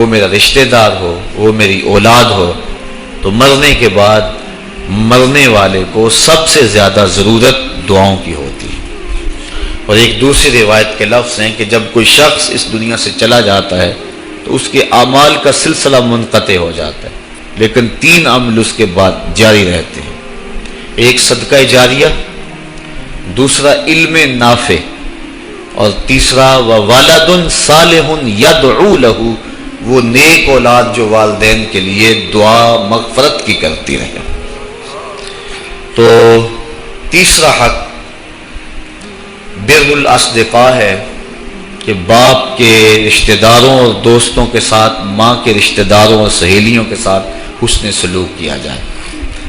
وہ میرا رشتہ دار ہو، وہ میری اولاد ہو، تو مرنے کے بعد مرنے والے کو سب سے زیادہ ضرورت دعاؤں کی ہوتی ہے۔ اور ایک دوسری روایت کے لفظ ہیں کہ جب کوئی شخص اس دنیا سے چلا جاتا ہے تو اس کے اعمال کا سلسلہ منقطع ہو جاتا ہے، لیکن 3 عمل اس کے بعد جاری رہتے ہیں۔ ایک صدقہ جاریہ، دوسرا علم نافع، اور تیسرا وَوَلَدٌ صَالِحٌ يَدْعُو لَهُ، وہ نیک اولاد جو والدین کے لیے دعا مغفرت کی کرتی رہے۔ تو تیسرا حق بر الاصدقاء ہے کہ باپ کے رشتہ داروں اور دوستوں کے ساتھ، ماں کے رشتہ داروں اور سہیلیوں کے ساتھ حسن سلوک کیا جائے،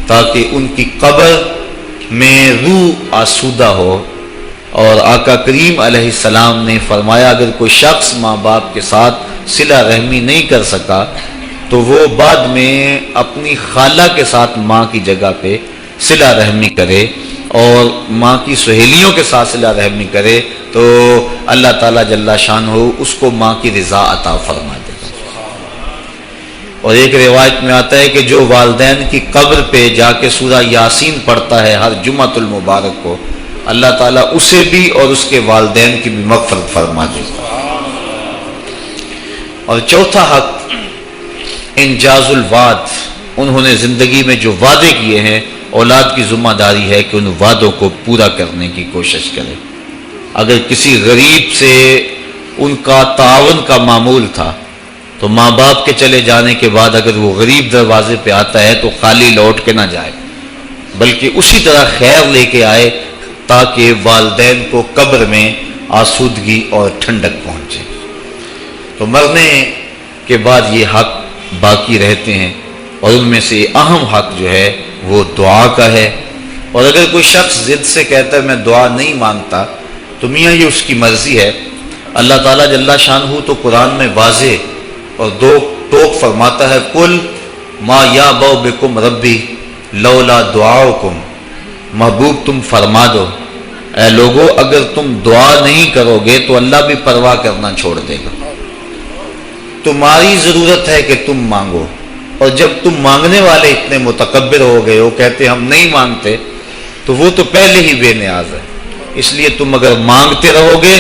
تاکہ ان کی قبر میں روح آسودہ ہو۔ اور آقا کریم علیہ السلام نے فرمایا اگر کوئی شخص ماں باپ کے ساتھ صلہ رحمی نہیں کر سکا تو وہ بعد میں اپنی خالہ کے ساتھ ماں کی جگہ پہ صلہ رحمی کرے اور ماں کی سہیلیوں کے ساتھ صلہ رحمی کرے، تو اللہ تعالیٰ جل شانہ اس کو ماں کی رضا عطا فرما دے گا۔ اور ایک روایت میں آتا ہے کہ جو والدین کی قبر پہ جا کے سورہ یاسین پڑھتا ہے ہر جمعۃ المبارک کو، اللہ تعالیٰ اسے بھی اور اس کے والدین کی بھی مغفرت فرما دے گا۔ اور چوتھا حق انجاز الوعد، انہوں نے زندگی میں جو وعدے کیے ہیں اولاد کی ذمہ داری ہے کہ ان وعدوں کو پورا کرنے کی کوشش کرے۔ اگر کسی غریب سے ان کا تعاون کا معمول تھا تو ماں باپ کے چلے جانے کے بعد اگر وہ غریب دروازے پہ آتا ہے تو خالی لوٹ کے نہ جائے، بلکہ اسی طرح خیر لے کے آئے تاکہ والدین کو قبر میں آسودگی اور ٹھنڈک پہنچے۔ تو مرنے کے بعد یہ حق باقی رہتے ہیں، اور ان میں سے اہم حق جو ہے وہ دعا کا ہے۔ اور اگر کوئی شخص ضد سے کہتا ہے میں دعا نہیں مانگتا تو میاں یہ اس کی مرضی ہے۔ اللہ تعالیٰ جل شانہ تو قرآن میں واضح اور دو ٹوک فرماتا ہے قل ما یعبأ بکم ربی لولا دعاؤکم، محبوب تم فرما دو اے لوگو اگر تم دعا نہیں کرو گے تو اللہ بھی پرواہ کرنا چھوڑ دے گا۔ تمہاری ضرورت ہے کہ تم مانگو، اور جب تم مانگنے والے اتنے متکبر ہو گئے ہو، کہتے ہم نہیں مانگتے، تو وہ تو پہلے ہی بے نیاز ہے۔ اس لیے تم اگر مانگتے رہو گے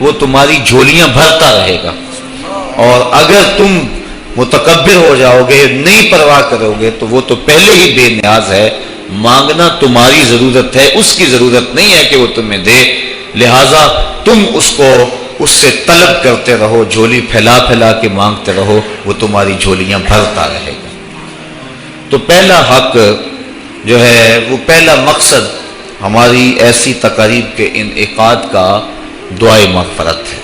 وہ تمہاری جھولیاں بھرتا رہے گا، اور اگر تم متکبر ہو جاؤ گے، نہیں پرواہ کرو گے، تو وہ تو پہلے ہی بے نیاز ہے۔ مانگنا تمہاری ضرورت ہے، اس کی ضرورت نہیں ہے کہ وہ تمہیں دے، لہٰذا تم اس کو اس سے طلب کرتے رہو، جھولی پھیلا پھیلا کے مانگتے رہو، وہ تمہاری جھولیاں بھرتا رہے گا۔ تو پہلا حق جو ہے وہ پہلا مقصد ہماری ایسی تقاریب کے انعقاد کا دعائے مغفرت ہے۔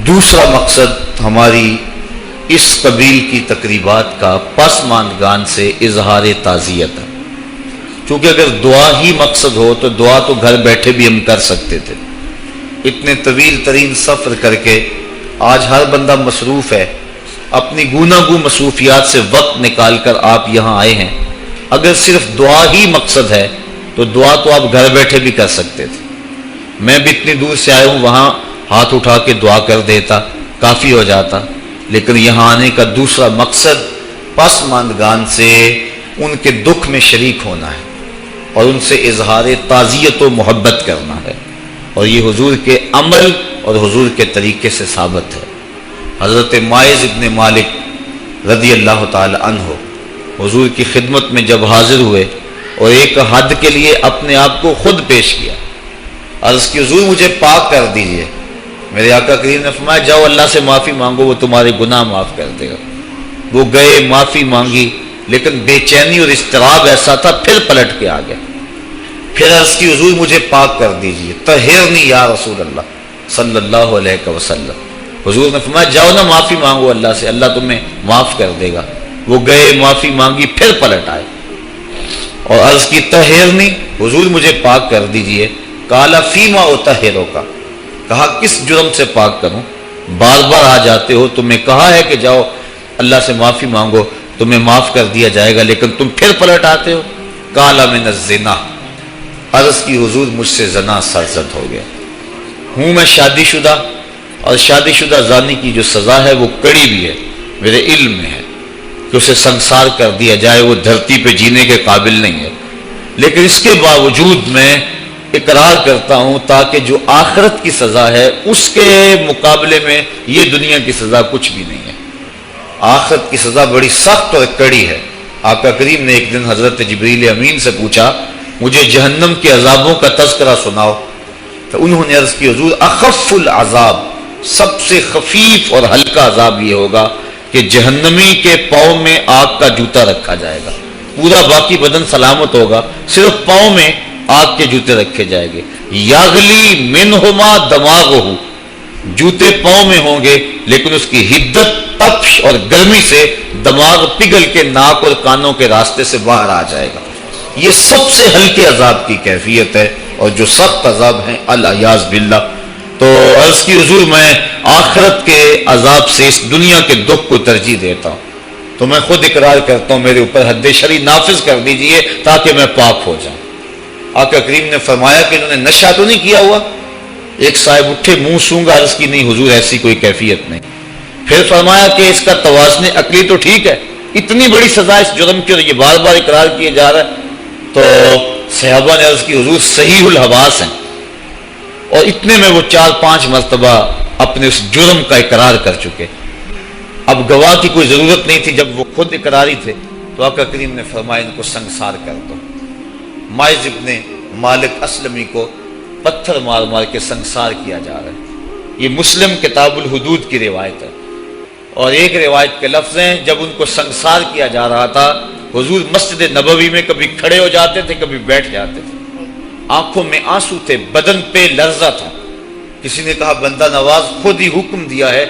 دوسرا مقصد ہماری اس قبیل کی تقریبات کا پسماندگان سے اظہار تعزیت ہے، کیونکہ اگر دعا ہی مقصد ہو تو دعا تو گھر بیٹھے بھی ہم کر سکتے تھے۔ اتنے طویل ترین سفر کر کے آج ہر بندہ مصروف ہے، اپنی گوناگوں مصروفیات سے وقت نکال کر آپ یہاں آئے ہیں۔ اگر صرف دعا ہی مقصد ہے تو دعا تو آپ گھر بیٹھے بھی کر سکتے تھے۔ میں بھی اتنی دور سے آیا ہوں، وہاں ہاتھ اٹھا کے دعا کر دیتا، کافی ہو جاتا، لیکن یہاں آنے کا دوسرا مقصد پسماندگان سے ان کے دکھ میں شریک ہونا ہے اور ان سے اظہار تعزیت و محبت کرنا ہے، اور یہ حضور کے عمل اور حضور کے طریقے سے ثابت ہے۔ حضرت ماعز ابن مالک رضی اللہ تعالی عنہ حضور کی خدمت میں جب حاضر ہوئے اور ایک حد کے لیے اپنے آپ کو خود پیش کیا، عرض کی حضور مجھے پاک کر دیجئے۔ میرے آقا کریم نے فرمایا جاؤ اللہ سے معافی مانگو، وہ تمہارے گناہ معاف کر دے گا۔ وہ گئے، معافی مانگی، لیکن بے چینی اور اضطراب ایسا تھا، پھر پلٹ کے آ گیا، پھر عرض کی حضور مجھے پاک کر دیجئے، طہرنی یا رسول اللہ صلی اللہ علیہ وسلم۔ حضور نے فرمایا جاؤ نا معافی مانگو اللہ سے، اللہ تمہیں معاف کر دے گا۔ وہ گئے، معافی مانگی، پھر پلٹ آئے اور عرض کی طہرنی، حضور مجھے پاک کر دیجئے۔ قال فیما اطہرک، کہا کس جرم سے پاک کروں؟ بار بار آ جاتے ہو، تمہیں کہا ہے کہ جاؤ اللہ سے معافی مانگو تمہیں معاف کر دیا جائے گا، لیکن تم پھر پلٹ آتے ہو۔ قال من الزنا، عرض کی حضور مجھ سے زنا سرزد ہو گیا، ہوں میں شادی شدہ اور شادی شدہ زانی کی جو سزا ہے وہ کڑی بھی ہے، میرے علم میں ہے کہ اسے سنسار کر دیا جائے، وہ دھرتی پہ جینے کے قابل نہیں ہے، لیکن اس کے باوجود میں اقرار کرتا ہوں تاکہ جو آخرت کی سزا ہے اس کے مقابلے میں یہ دنیا کی سزا کچھ بھی نہیں ہے۔ آخرت کی سزا بڑی سخت اور کڑی ہے۔ آقا کریم نے ایک دن حضرت جبریل امین سے پوچھا مجھے جہنم کے عذابوں کا تذکرہ سناؤ، تو انہوں نے عرض کی حضور اخف العذاب، سب سے خفیف اور ہلکا عذاب یہ ہوگا کہ جہنمی کے پاؤں میں آگ کا جوتا رکھا جائے گا، پورا باقی بدن سلامت ہوگا، صرف پاؤں میں آگ کے جوتے رکھے جائیں گے۔ یاغلی منہما دماغہ، جوتے پاؤں میں ہوں گے لیکن اس کی حدت، تپش اور گرمی سے دماغ پگھل کے ناک اور کانوں کے راستے سے باہر آ جائے گا۔ یہ سب سے ہلکے عذاب کی کیفیت ہے، اور جو سخت عذاب ہیں الیاذ باللہ۔ تو عرض کی حضور میں آخرت کے عذاب سے اس دنیا کے دکھ کو ترجیح دیتا ہوں، تو میں خود اقرار کرتا ہوں میرے اوپر حد شرعی نافذ کر دیجئے تاکہ میں پاک ہو جاؤں۔ آقا کریم نے فرمایا کہ انہوں نے نشہ تو نہیں کیا ہوا؟ ایک صاحب اٹھے، منہ سونگا، عرض کی نہیں حضور ایسی کوئی کیفیت نہیں۔ پھر فرمایا کہ اس کا توازن عقلی تو ٹھیک ہے، اتنی بڑی سزا اس جرم کی اور یہ بار بار اقرار کیے جا رہا ہے؟ تو صحابہ نے عرض کی حضور صحیح الحواس ہیں، اور اتنے میں وہ 4-5 مرتبہ اپنے اس جرم کا اقرار کر چکے۔ اب گواہ کی کوئی ضرورت نہیں تھی، جب وہ خود اقراری تھے تو آقا کریم نے فرمایا ان کو سنگسار کر دو۔ مائز ابن مالک اسلمی کو پتھر مار مار کے سنگسار کیا جا رہا ہے۔ یہ مسلم کتاب الحدود کی روایت ہے، اور ایک روایت کے لفظ ہیں جب ان کو سنگسار کیا جا رہا تھا حضور مسجد نبوی میں کبھی کھڑے ہو جاتے تھے، کبھی بیٹھ جاتے تھے، آنکھوں میں آنسو تھے، بدن پہ لرزہ تھا۔ کسی نے کہا بندہ نواز خود ہی حکم دیا ہے